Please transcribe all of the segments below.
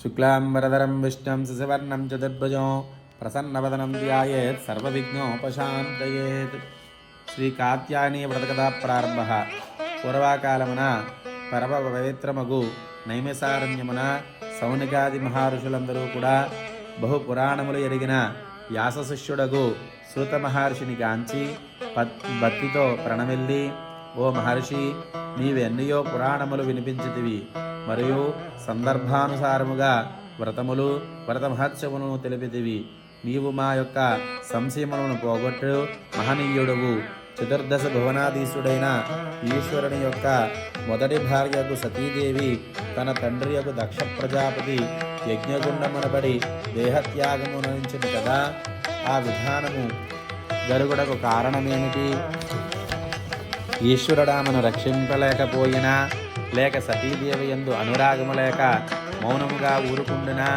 శుక్లాంబరధరం విష్ణుం శశివర్ణం చతుర్భుజం ప్రసన్నవదనం ధ్యాయేత్ సర్వవిఘ్నోపశాంతయేత్. శ్రీ కాత్యాయని వ్రతకథా ప్రారంభ. పూర్వకాలమున పరమ పవిత్రమగు నైమిసారణ్యమున సౌనికాది మహర్షులందరూ కూడా బహు పురాణములు ఎరిగిన వ్యాస శిష్యుడగు సూత మహర్షిని గాంచి భక్తితో ప్రణమిల్లి, ఓ మహర్షి, నీవెన్నయో పురాణములు వినిపించితివి, మరియు సందర్భానుసారముగా వ్రతములు వ్రత మహత్సములను తెలిపితివి. నీవు మా యొక్క సంశయములను పోగొట్టు మహనీయుడువు. చతుర్దశ భువనాధీశుడైన ఈశ్వరుని యొక్క మొదటి భార్యకు సతీదేవి తన తండ్రి యొక్క దక్ష ప్రజాపతి యజ్ఞగుండమునబడి దేహత్యాగమునంచింది కదా. ఆ విధానము జరుగుటకు కారణమేమిటి? ఈశ్వరుడామను రక్షింపలేకపోయినా, లేక సతీదేవి యందు అనురాగము లేక మౌనముగా ఊరుకుండునా?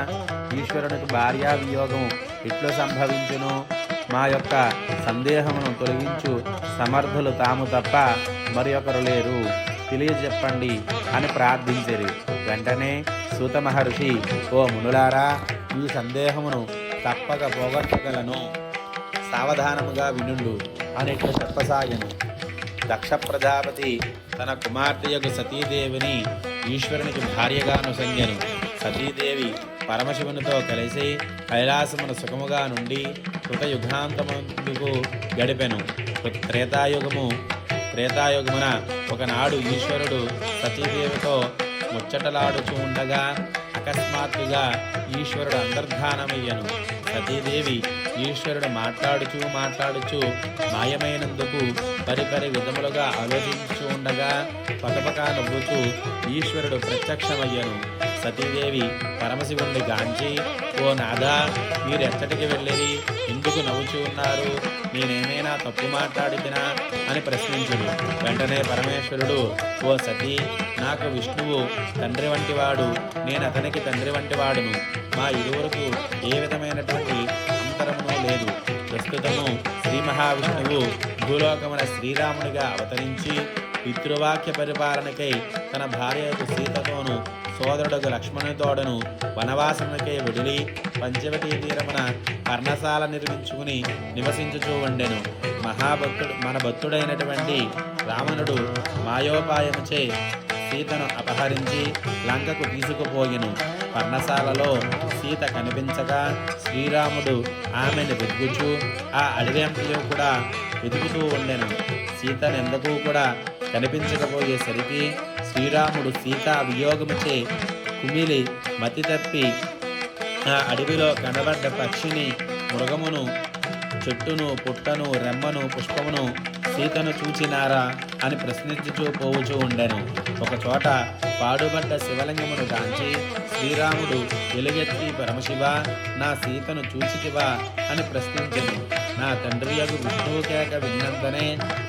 ఈశ్వరునికి భార్యా వియోగము ఇట్లు సంభవించును. మా యొక్క సందేహమును తొలగించు సమర్థులు తాము తప్ప మరి ఒకరు లేరు, తెలియజెప్పండి అని ప్రార్థించిరి. వెంటనే సూత మహర్షి, ఓ మునులారా, ఈ సందేహమును తప్పక పోగొట్టగలను, సావధానముగా వినుండు అనేట్లు చెప్పసాగెను. దక్ష ప్రజాపతి తన కుమార్తెయకు సతీదేవిని ఈశ్వరునికి భార్యగా నుసంగెను. సతీదేవి పరమశివునితో కలిసి కైలాసమును సుఖముగా నుండి కృతయుగాంతముకు గడిపెను. త్రేతాయుగమున ఒకనాడు ఈశ్వరుడు సతీదేవితో ముచ్చటలాడుచూ ఉండగా అకస్మాత్తుగా ఈశ్వరుడు అంతర్ధానమయ్యను. సతీదేవి ఈశ్వరుడు మాట్లాడుచూ మాయమైనందుకు పరిపరి విధములుగా ఆలోచించు ఉండగా పకపక నవ్వుతూ ఈశ్వరుడు ప్రత్యక్షమయ్యను. సతీదేవి పరమశివుణ్ణి గాంచి, ఓ నాథా, మీరెచ్చటికి వెళ్ళిరి, ఎందుకు నవ్వుచూ ఉన్నారు? నేనేమైనా తప్పు మాట్లాడితినా అని ప్రశ్నించుడు. వెంటనే పరమేశ్వరుడు, ఓ సతీ, నాకు విష్ణువు తండ్రి వంటివాడు, నేను అతనికి తండ్రి వంటివాడును. మా ఇరువురకు ఏ విధమైనటువంటి అంతరమును లేదు. ప్రస్తుతము శ్రీ మహావిష్ణువు భూలోకమున శ్రీరామునిగా అవతరించి పితృవాక్య పరిపాలనకై తన భార్యకు సీతతోను సోదరుడు లక్ష్మణుతోడను వనవాసమునకై వెడిలి పంచవటీ తీరమున పర్ణశాల నిర్మించుకుని నివసించుచూ ఉండెను. మన భక్తుడైనటువంటి రావణుడు మాయోపాయముచే సీతను అపహరించి లంకకు తీసుకుపోయెను. పర్ణశాలలో సీత కనిపించగా శ్రీరాముడు ఆమెను వెతుకుచూ ఆ అడవి అంతలో కూడా వెతుకుతూ ఉండెను. సీతనెందుకు కూడా కనిపించకపోయేసరికి శ్రీరాముడు సీతా వియోగముచే కుమిలి మతి తప్పి ఆ అడవిలో కనబడ్డ పక్షిని, మృగమును, చెట్టును, పుట్టను, రెమ్మను, పుష్పమును సీతను చూచినారా అని ప్రశ్నించుచూ పోవుచూ ఉండెను. ఒకచోట పాడుబడ్డ శివలింగమును గాంచి శ్రీరాముడు ఎలుగెత్తి, పరమశివ, నా సీతను చూచితివా అని ప్రశ్నించెను. నా తండ్రి యగు విష్ణువు కేక విన్నంతనే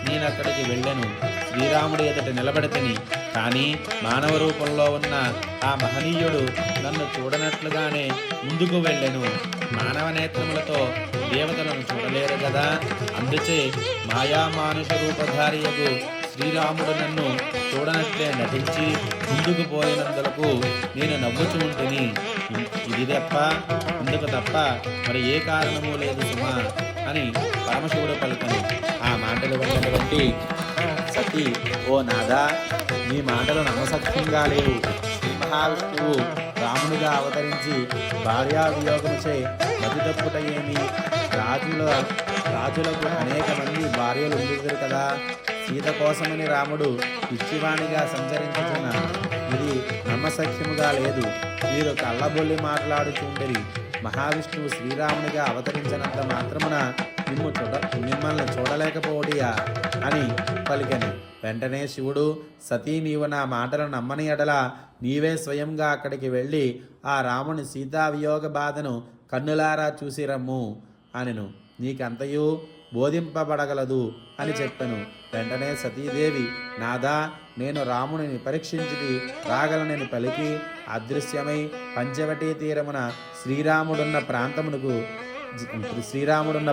నేనక్కడికి వెళ్ళెను. శ్రీరాముడు ఎదుట నిలబడితిని, కానీ మానవ రూపంలో ఉన్న ఆ మహనీయుడు నన్ను చూడనట్లుగానే ముందుకు వెళ్ళెను. మానవ నేత్రములతో దేవతలను చూడలేరు కదా. అందుచే మాయామానుష రూపధారియకు శ్రీరాముడు నన్ను చూడనట్లే నటించి ముందుకు పోయినందులకు నేను నవ్వుచూ ఉంటిని. ఇది ఇందుకు తప్ప మరి ఏ కారణము లేదు సుమా అని పరమశివుడు పలుకను. ఆ మాటలు విన్నటువంటి సతీ, ఓ నాథా, నీ మాటలు నమ్మసత్యంగా లేవు. శ్రీ మహావిష్ణువు రామునిగా అవతరించి భార్యా వియోగముచే మతి తప్పుట ఏమి? రాజులకు అనేక మంది భార్యలు ఉండేవారు కదా. సీత కోసమని రాముడు పిచ్చివాణిగా సంచరించుచున్న ఇది నమ్మసఖ్యముగా లేదు. వీరు కళ్ళబొల్లి మాట్లాడుచుండరి. మహావిష్ణువు శ్రీరామునిగా అవతరించినంత మాత్రమున మిమ్మల్ని చూడలేకపోడియా అని పలికెను. వెంటనే శివుడు, సతీ, నీవు నా మాటలు నమ్మని ఎడల నీవే స్వయంగా అక్కడికి వెళ్ళి ఆ రాముని సీతావియోగ బాధను కన్నులారా చూసిరమ్ము అనెను. నీకంతయు బోధింపబడగలదు అని చెప్పెను. వెంటనే సతీదేవి, నాదా, నేను రామునిని పరీక్షించి రాగలనని పలికి అదృశ్యమై పంచవటీ తీరమున శ్రీరాముడున్న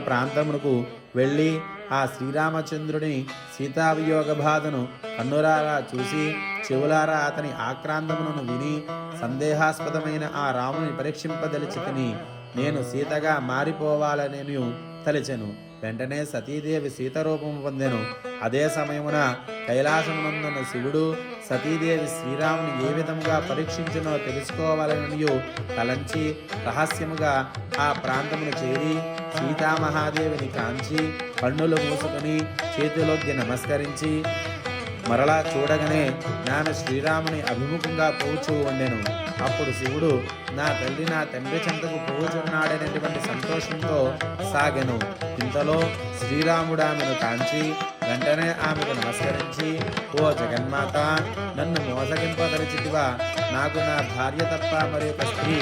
ప్రాంతమునకు వెళ్ళి ఆ శ్రీరామచంద్రుని సీతావియోగ బాధను కన్నులారా చూసి చెవులారా అతని ఆక్రాంతములను విని సందేహాస్పదమైన ఆ రాముని పరీక్షింపదలిచితిని. నేను సీతగా మారిపోవాలని తలిచెను. వెంటనే సతీదేవి సీతరూపము పొందెను. అదే సమయమున కైలాసమునందున్న శివుడు సతీదేవి శ్రీరాముని ఏ విధముగా పరీక్షించినో తెలుసుకోవాలని తలంచి రహస్యముగా ఆ ప్రాంతమును చేరి సీతామహాదేవిని కాంచి కన్నులు మూసుకొని చేతిలోకి నమస్కరించి మరలా చూడగానే నాన్న శ్రీరాముని అభిముఖంగా పోచూ ఉండెను. అప్పుడు శివుడు నా తల్లి నా తండ్రి చెంతకు పోచున్నాడనేటువంటి సంతోషంతో సాగెను. ఇంతలో శ్రీరాముడు ఆమెను కాంచి వెంటనే ఆమెకు నమస్కరించి, ఓ జగన్మాత, నన్ను మోసగింపదలిచితివా? నాకు నా భార్య తప్ప మరి ఒక స్త్రీ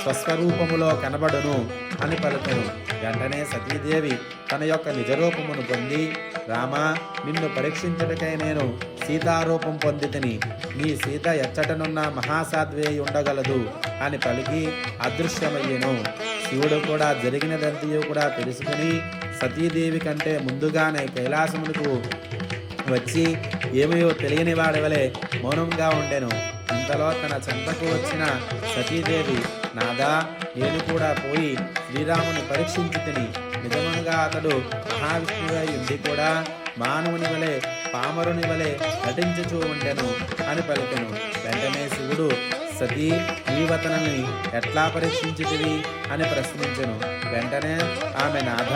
స్వస్వరూపములో కనబడును అని పలుకెను. వెంటనే సతీదేవి తన యొక్క నిజరూపమును పొంది, రామా, నిన్ను పరీక్షించుటకై నేను సీతారూపం పొందితిని. నీ సీత ఎచ్చటనున్న మహాసాధ్వేయి ఉండగలదు అని పలికి అదృశ్యమయ్యెను. శివుడు కూడా జరిగినదంతయు కూడా తెలుసుకుని సతీదేవి కంటే ముందుగానే కైలాసమునకు వచ్చి ఏమయో తెలియని వాడవలే మౌనంగా ఉండెను. ఇంతలో తన చెంతకు వచ్చిన సతీదేవి, నాదా, నేను కూడా పోయి శ్రీరాముని పరీక్షించుతిని. నిజముగా అతడు మహావిష్ణువై ఉండి కూడా మానవుని వలె పామరుని వలె నటించుచూ ఉండెను అని పలికెను. వెంటనే శివుడు, సతీ, నీవతనని ఎట్లా పరీక్షించితివి అని ప్రశ్నించెను. వెంటనే ఆమె, నాథ,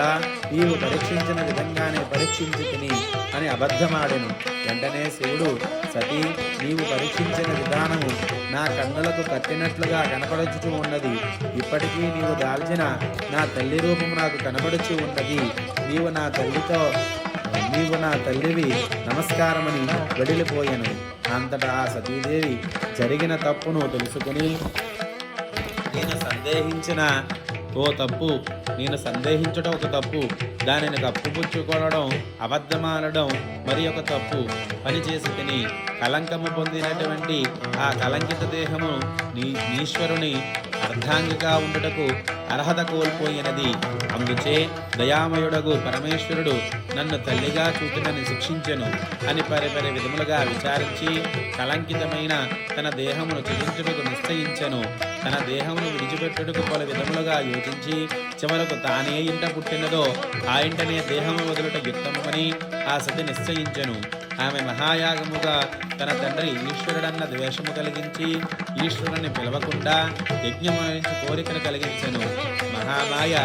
నీవు పరీక్షించిన విధంగానే పరీక్షించితిని అని అబద్ధమాడెను. వెంటనే శివుడు, సతీ, నీవు పరీక్షించిన విధానము నా కన్నులకు కట్టినట్లుగా కనపడుచు ఉన్నది. ఇప్పటికీ నీవు దాల్చిన నా తల్లి రూపము నాకు కనబడుచు ఉన్నది. నీవు నా తల్లివి, నమస్కారమని వెడిలిపోయాను. అంతటా ఆ సతీదేవి జరిగిన తప్పును తెలుసుకుని, నేను సందేహించడం ఒక తప్పు, దానిని కప్పుపుచ్చుకోవడం, అబద్ధమాడడం మరి ఒక తప్పు పని చేసి తిని కలంకము పొందినటువంటి ఆ కలంకిత దేహము ఈశ్వరుని అర్ధాంగిగా ఉండుటకు అర్హత కోల్పోయినది. అందుచే దయామయుడగు పరమేశ్వరుడు నన్ను తల్లిగా చూపునని శిక్షించెను అని పరిపరి విధములుగా విచారించి కలంకితమైన తన దేహమును త్యజించుటకు నిశ్చయించెను. తన దేహమును విడిచిపెట్టుటకు పలు విధములుగా యోచించి చివరకు తానే ఇంట పుట్టినదో ఆ ఇంటనే దేహము వదులుట యుక్తమని ఆ సతి నిశ్చయించెను. ఆమె మహాయాగముగా తన తండ్రి ఈశ్వరుడన్న ద్వేషము కలిగించి ఈశ్వరుని పిలవకుండా యజ్ఞము నుంచి కోరికను కలిగించెను. మహామాయ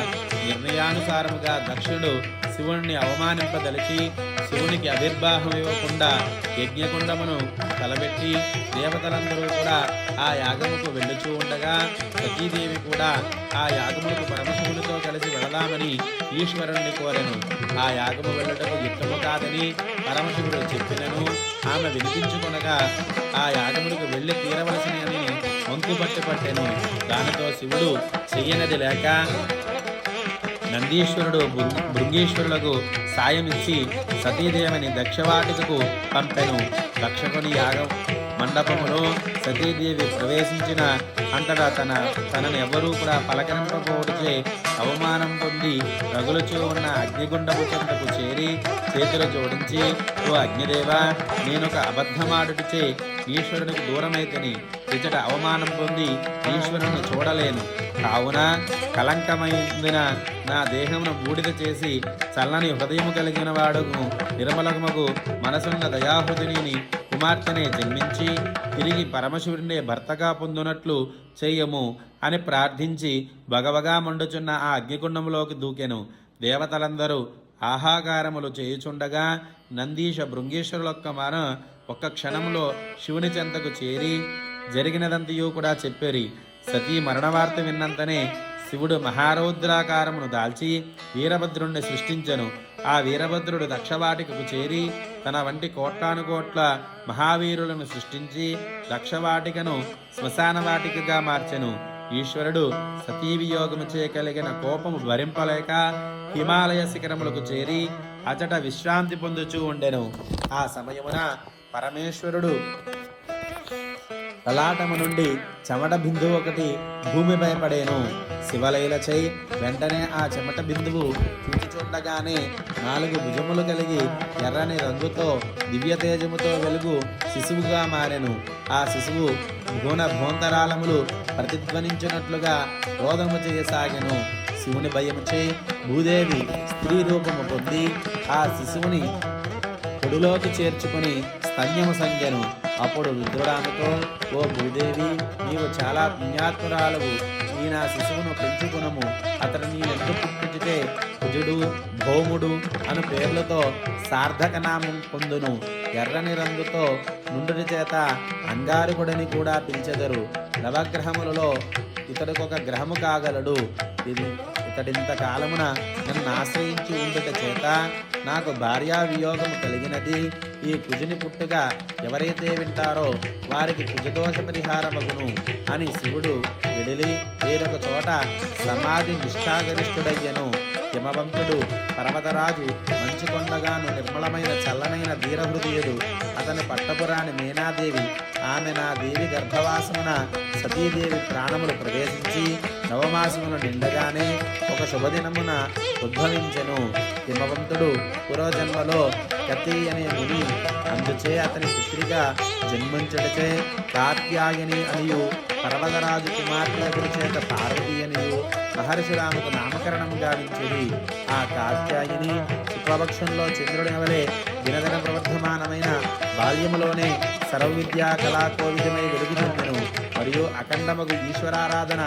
నిర్ణయానుసారముగా దక్షుడు శివుణ్ణి అవమానింపదలిచి శివునికి ఆవిర్భావం ఇవ్వకుండా యజ్ఞకుండమును తలబెట్టి దేవతలందరూ కూడా ఆ యాగముకు వెళ్ళుచూ ఉండగా సతీదేవి కూడా ఆ యాగములకు పరమశివునితో కలిసి వెళదామని ఈశ్వరుణ్ణి కోరెను. ఆ యాగము వెళ్ళటకు యుక్తము కాదని పరమశివుడు చెప్పినను ఆమె వినిపించుకొనగా ఆ యాగములకు వెళ్ళి తీరవలసినని వంతు పట్టెను. దానితో శివుడు చెయ్యనది లేక నందీశ్వరుడు భృంగీశ్వరులకు సాయమిచ్చి సతీదేవిని దక్షవాటికకు పంపెను. దక్షకుని యాగం మండపములో సతీదేవి ప్రవేశించిన అంతటా తనను ఎవరూ కూడా పలకరింపబోటుచే అవమానం పొంది రగులుచూ ఉన్న అగ్నిగుండము చెంతకు చేరి చేతులు జోడించి, ఓ అగ్నిదేవా, నేనొక అబద్ధమాడుటిచే ఈశ్వరునికి దూరమైతిని. ఇచ్చట అవమానం పొంది ఈశ్వరుని చూడలేను. కావున కలంకమైన నా దేహమును బూడిద చేసి చల్లని హృదయము కలిగిన వాడును నిర్మలముకు మనసున్న దయాహృదిని కుమార్తెనే జన్మించి తిరిగి పరమశివుడినే భర్తగా పొందునట్లు చెయ్యము అని ప్రార్థించి బగబగా మండుచున్న ఆ అగ్నికుండములోకి దూకెను. దేవతలందరూ ఆహాకారములు చేయుచుండగా నందీశ భృంగేశ్వరులొక్క ఒక్క క్షణంలో శివుని చెంతకు చేరి జరిగినదంతయూ కూడా చెప్పేరి. సతీ మరణవార్త విన్నంతనే శివుడు మహారౌద్రాకారమును దాల్చి వీరభద్రుణ్ణి సృష్టించెను. ఆ వీరభద్రుడు దక్షవాటికకు చేరి తన వంటి కోట్లానుకోట్ల మహావీరులను సృష్టించి దక్షవాటికను శ్మశానవాటికగా మార్చెను. ఈశ్వరుడు సతీవియోగముచే కలిగిన కోపము భరింపలేక హిమాలయ శిఖరములకు చేరి అచట విశ్రాంతి పొందుచూ ఉండెను. ఆ సమయమున పరమేశ్వరుడు లలాటము నుండి చెమట బిందువు ఒకటి భూమిపై పడేను. శివలీల చేయి వెంటనే ఆ చెమట బిందువు చూచుచుండగానే 4 భుజములు కలిగి ఎర్రని రంగుతో దివ్య తేజముతో వెలుగు శిశువుగా మారెను. ఆ శిశువు భూంతరాళములు ప్రతిధ్వనించినట్లుగా రోదనము చేయసాగెను. శివుని భయముచే భూదేవి స్త్రీ రూపము పొంది ఆ శిశువుని పొడిలోకి చేర్చుకుని స్తన్యము సంఖ్యను. అప్పుడు రుద్రుడామెతో, ఓ భూదేవి, నీవు చాలా పుణ్యాత్మురాలవు. నీ నా శిశువును పెంచుకునము. అతడు నీ ఎందుకు పుట్టించితే కుజుడు, భౌముడు అను పేర్లతో సార్థక నామం పొందును. ఎర్రని రంగుతో నుండుని చేత అంగారకుడని కూడా పిలిచెదరు. నవగ్రహములలో ఇతడికొక గ్రహము కాగలడు. ఇతడింత కాలమున నన్ను ఆశ్రయించి ఉండుట చేత నాకు భార్యా వియోగము కలిగినది. ఈ కుజుని పుట్టుగా ఎవరైతే వింటారో వారికి కుజదోష పరిహారమగును అని శివుడు వెడిలి వేరొక చోట సమాధి నిష్ఠాగరిష్ఠుడయ్యను. హిమవంతుడు పర్వతరాజు మంచుకొండగాను నిర్మలమైన చల్లనైన ధీరహృదయుడు. అతని పట్టపురాణి మీనాదేవి. ఆమె నా దేవి గర్భవాసమున సతీదేవి ప్రాణములు ప్రవేశించి నవమాసములు నిండగానే ఒక శుభదినమున ఉద్భవించెను. హిమవంతుడు పూర్వజన్మలో కతి అనే ముని, అందుచే అతని పుత్రిగా జన్మించడచే కాత్యాయని అనియు పర్వతరాజు కుమార్తె చేత పార్వతి అనియు మహర్షురాముకు నామకరణం గావించింది. ఆ కాత్యాయని శుక్లపక్షంలో చంద్రుడి వలె దినదిన ప్రవర్ధమానమైన బాల్యములోనే సర్వవిద్యా కళాకోవిదమై వెలుగుచుండెను. మరియు అఖండమగు ఈశ్వరారాధన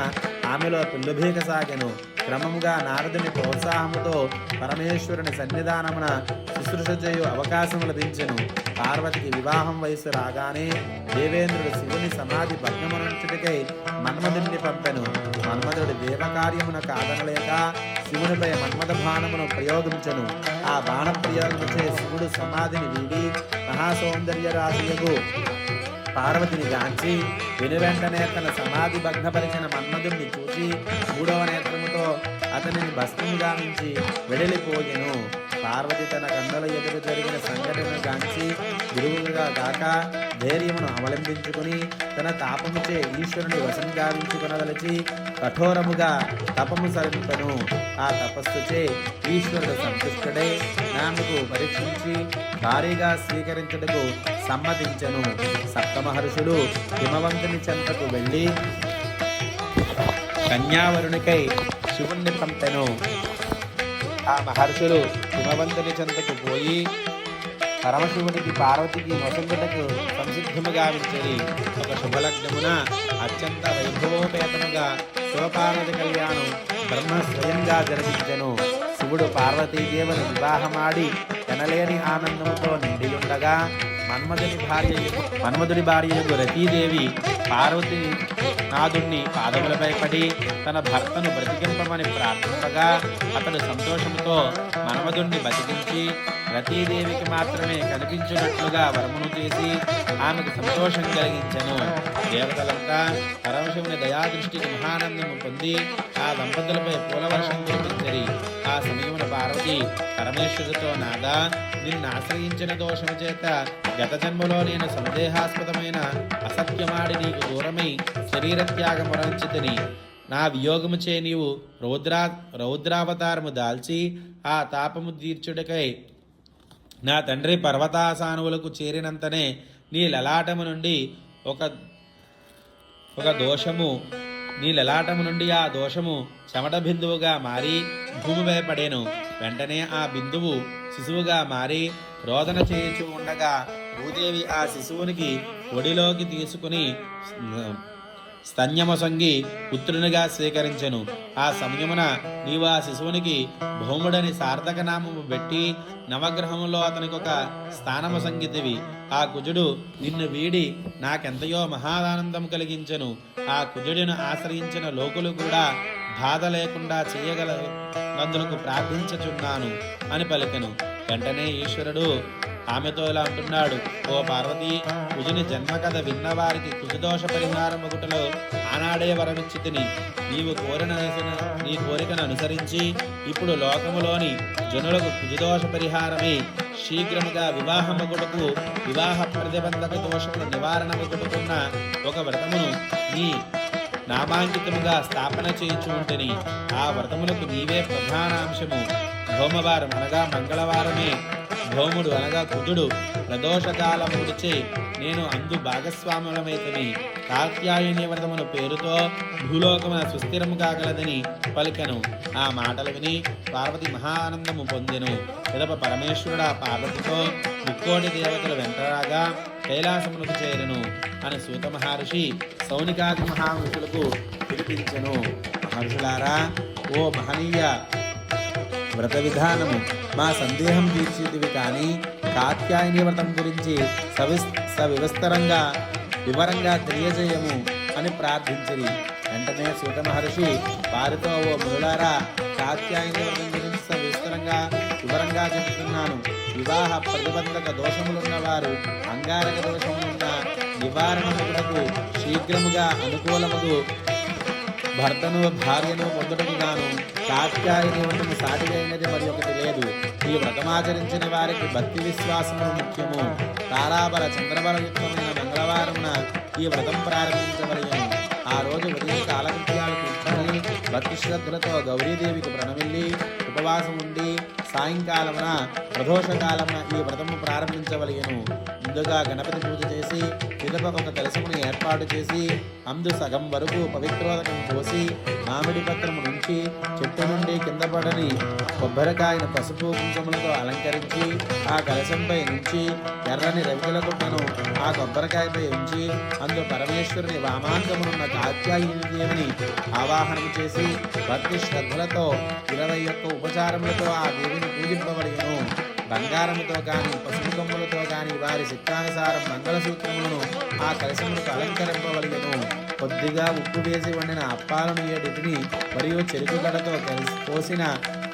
ఆమెలో పెళ్ళుభీకసాగెను. క్రమముగా నారదుని ప్రోత్సాహముతో పరమేశ్వరుని సన్నిధానమున శుశ్రూష చేయు అవకాశం లభించెను. పార్వతికి వివాహం వయసు రాగానే దేవేంద్రుడు శివుని సమాధి భగ్నమునంచుటకై మన్మధుడిని పంపెను. మన్మధుడి దేవకార్యమున కాదనలేక శివునిపై మన్మథ బాణమును ప్రయోగించెను. ఆ బాణ ప్రయోగముచే శివుడు సమాధిని వీడి మహాసౌందర్య రాశియకు పార్వతిని గాంచి వెనువెంటనే తన సమాధి భగ్నపరిచిన మన్మధుడిని చూసి 3వ నేత్రముతో అతనిని భస్మము గావించి వెడలిపోయెను. పార్వతి తన కన్నుల ఎదురు జరిగిన సంఘటనను గాంచి గురువుగా గాక ధైర్యమును అవలంబించుకుని తన తాపముచే ఈశ్వరుని వశం గావించుకునదలిచి కఠోరముగా తపము సరింపెను. ఆ తపస్సుచే ఈశ్వరుడు సంతుష్టుడై ఆమెకు పరీక్షించి భారీగా స్వీకరించుటకు సమ్మతించెను. సప్తమహర్షులు హిమవంతుని చెంతకు వెళ్ళి కన్యావరునికై శివుణ్ణి పంపెను. ఆ మహర్షులు హిమవంతుని చెంతకు పోయి పరమశివునికి పార్వతికి నొసంగుటకు సంసిద్ధముగా వించరి. ఒక శుభలగ్నమున అత్యంత వైభవోపేతముగా శివపార్వతి కళ్యాణం బ్రహ్మ స్వయంగా జరిగించెను. శివుడు పార్వతీదేవుని వివాహమాడి ఎనలేని ఆనందముతో నిండియుండగా మన్మధుడి భార్యకు రతీదేవి పార్వతి నాథుణ్ణి పాదములపై పడి తన భర్తను బ్రతికింపమని ప్రార్థింపగా అతడు సంతోషముతో మన్మధుణ్ణి బతికించి రతీదేవికి మాత్రమే కనిపించినట్లుగా వరమును చేసి ఆమెకు సంతోషం కలిగించెను. దేవతలంతా పరమశివుని దయాదృష్టికి మహానందము పొంది ఆ దంపతులపై పూలవర్షం కురిపించరి. ఆ సమయమున పార్వతి పరమేశ్వరుతో, నాదా, నిన్ను ఆశ్రయించిన దోషము చేత గత జన్మలో నేను సందేహాస్పదమైన అసత్యమాడి నీకు దూరమై శరీర త్యాగమురంచితిని. నా వియోగముచే నీవు రౌద్రావతారము దాల్చి ఆ తాపము తీర్చుటకై నా తండ్రి పర్వతాసానువులకు చేరినంతనే నీ లలాటము నుండి ఆ దోషము చెమట బిందువుగా మారి భూమిపై పడేను. వెంటనే ఆ బిందువు శిశువుగా మారి రోదన చేయుచు ఉండగా భూదేవి ఆ శిశువునికి ఒడిలోకి తీసుకుని స్తన్యమొసంగి పుత్రునిగా స్వీకరించెను. ఆ సమయమున నీవు ఆ శిశువునికి భౌముడని సార్థక నామము పెట్టి నవగ్రహములో అతనికి ఒక స్థానము సంగితివి. ఆ కుజుడు నిన్ను వీడి నాకెంతయో మహాదానందం కలిగించెను. ఆ కుజుడిని ఆశ్రయించిన లోకులు కూడా బాధ లేకుండా చేయగలనందులకు ప్రార్థించుచున్నాను అని పలికెను. వెంటనే ఈశ్వరుడు ఆమెతో ఇలా అంటున్నాడు, ఓ పార్వతి, కుజుని జన్మ కథ విన్నవారికి కుజదోష పరిహారం ఒకటిలో ఆనాడే వరమిచ్చితిని. నీ కోరికను అనుసరించి ఇప్పుడు లోకములోని జనులకు కుజదోష పరిహారమే శీఘ్రముగా వివాహమగుటకు వివాహ ప్రతిబంధక దోషముల నివారణమగుటకున్న ఒక వ్రతమును నీ నామాంకితముగా స్థాపన చేయుచు ఉంటని ఆ వ్రతములకు నీవే ప్రధానాంశము. భౌమవారం అనగా మంగళవారమే భౌముడు అనగా కుజుడు ప్రదోషకాలము విడిచే నేను అందు భాగస్వాములమైతని కాత్యాయని వ్రతమును పేరుతో భూలోకమున సుస్థిరము కాగలదని పలికెను. ఆ మాటలు విని పార్వతి మహానందము పొందెను. పిదప పరమేశ్వరుడు ఆ పార్వతితో ముక్కోటి దేవతలు వెంటరాగా కైలాసమునకు చేరెను అని సూత మహర్షి సౌనికాది మహామహులకు పిలిపించెను. మహర్షులారా, ఓ మహనీయ వ్రత విధానము మా సందేహం తీర్చిదివి, కానీ కాత్యాయని వ్రతం గురించి సవివస్తరంగా వివరంగా తెలియజేయము అని ప్రార్థించిరి. వెంటనే సూత మహర్షి వారితో, ఓ మునులారా, కాత్యాయని వ్రతం గురించి సవిస్తరంగా వివరంగా చెబుతున్నాను. వివాహ ప్రతిబంధక దోషములున్న వారు అంగారక దోషములున్న నివారణములకు శీఘ్రముగా అనుకూలముగు భర్తను భార్యను పొందుటకు గాను కాత్యాయని వ్రతము సాటి అయినది మరి ఒకటి లేదు. ఈ వ్రతమాచరించిన వారికి భక్తి విశ్వాసము ముఖ్యము. తారాబల చంద్రబలయుక్తమైన మంగళవారమున ఈ వ్రతం ప్రారంభించవలెను. ఆ రోజు ఉదయం కాలకృత్యాలు తీర్చుకొని భక్తి శ్రద్ధలతో గౌరీదేవికి ప్రణమిల్లి ఉపవాసం ఉండి సాయంకాలమున ప్రదోషకాలమున ఈ వ్రతము ప్రారంభించవలెను. ముందుగా గణపతి పూజ చేసి పిదప ఒక కలశమును ఏర్పాటు చేసి అందు సగం వరకు పవిత్రోదకం పోసి మామిడి పత్రము నుంచి చెట్టు నుండి కింద పడని కొబ్బరికాయను పసుపు కుంకుమలతో అలంకరించి ఆ కలశంపై నుంచి ఎర్రని రవికల గుడ్డను ఆ కొబ్బరికాయపై ఉంచి అందు పరమేశ్వరుని వామాంగమునున్న కాత్యాయని దేవిని ఆవాహనం చేసి భక్తి శ్రద్ధలతో 21 ఉపచారములతో ఆ దేవిని పూజింపబడిను. బంగారముతో కానీ పసుపు కొమ్ములతో కానీ వారి చిత్తానుసారం మంగళసూత్రములను ఆ కలశములకు అలంకరింపవలెను. కొద్దిగా ఉప్పు వేసి వండిన అప్పాలను 7 మరియు చెరుకు గడతో పోసిన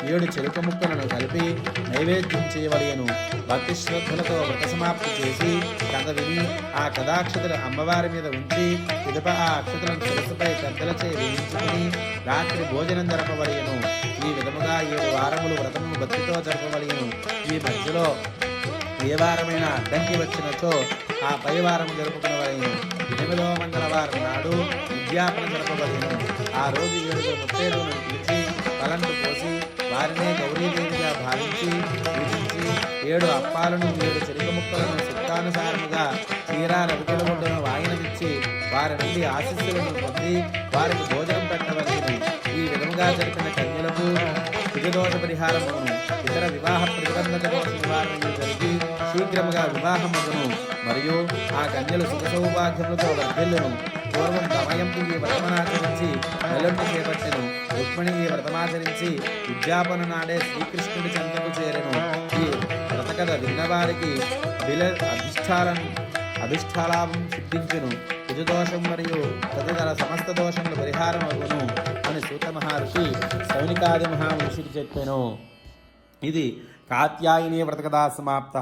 7 చెరుకు ముక్కలను కలిపి నైవేద్యం చేయవలెను. భక్తి శ్రద్ధలతో వ్రత సమాప్తి చేసి కథ విని ఆ కథాక్షతలు అమ్మవారి మీద ఉంచి పిదప ఆ అక్షతలను శిరస్సుపై పెద్దలచే వేయించుకుని రాత్రి భోజనం జరపవలెను. ఈ విధముగా 7 వారములు వ్రతము భక్తితో జరపవలెను. ఈ మధ్యలో ఏ వారమైన అడ్డంకి వచ్చినచో ఆ పై వారము జరుపుకునవలెను. 8వ మంగళవారం నాడు విద్యాపన జరపవలెను. ఆ రోజు 7 ముత్తైదువులను పిలిచి తలంటు పోసి వారినే గౌరీదేవిగా భావించి పూజించి 7 అప్పాలను 7 చెరుకు ముక్కలను చిత్తానుసారముగా చీర రవికల గుడ్డను వాయినమిచ్చి వారి నుండి ఆశీస్సులను పొంది వారికి భోజనం పెట్టవలెను. ఈ విధముగా జరిపిన కన్యలకు కుజదోష పరిహారమును ఇతర వివాహ ప్రతిబంధక దోష నివారణలు జరిగి శీఘ్రముగా వివాహమగును. మరియు ఆ కన్యలు సుఖ సౌభాగ్యములతో వర్ధిల్లును. పూర్వం దమయంతి ఈ వ్రతమనాచరించి నెలొంటి చేపట్టెను. రుక్మిణి ఈ వ్రతమాచరించి ఉద్యాపన నాడే శ్రీకృష్ణుడి చెంతకు చేరెను. ఈ వ్రతకథ విన్నవారికి అభిష్టాలాభం సిద్ధించును. కుజదోషం మరియు తదితర సమస్త దోషములు పరిహారమగును అని సూత మహర్షి సౌనికాది మహామహర్షికి చెప్పెను. ఇది కాత్యాయని వ్రతకథా సమాప్త.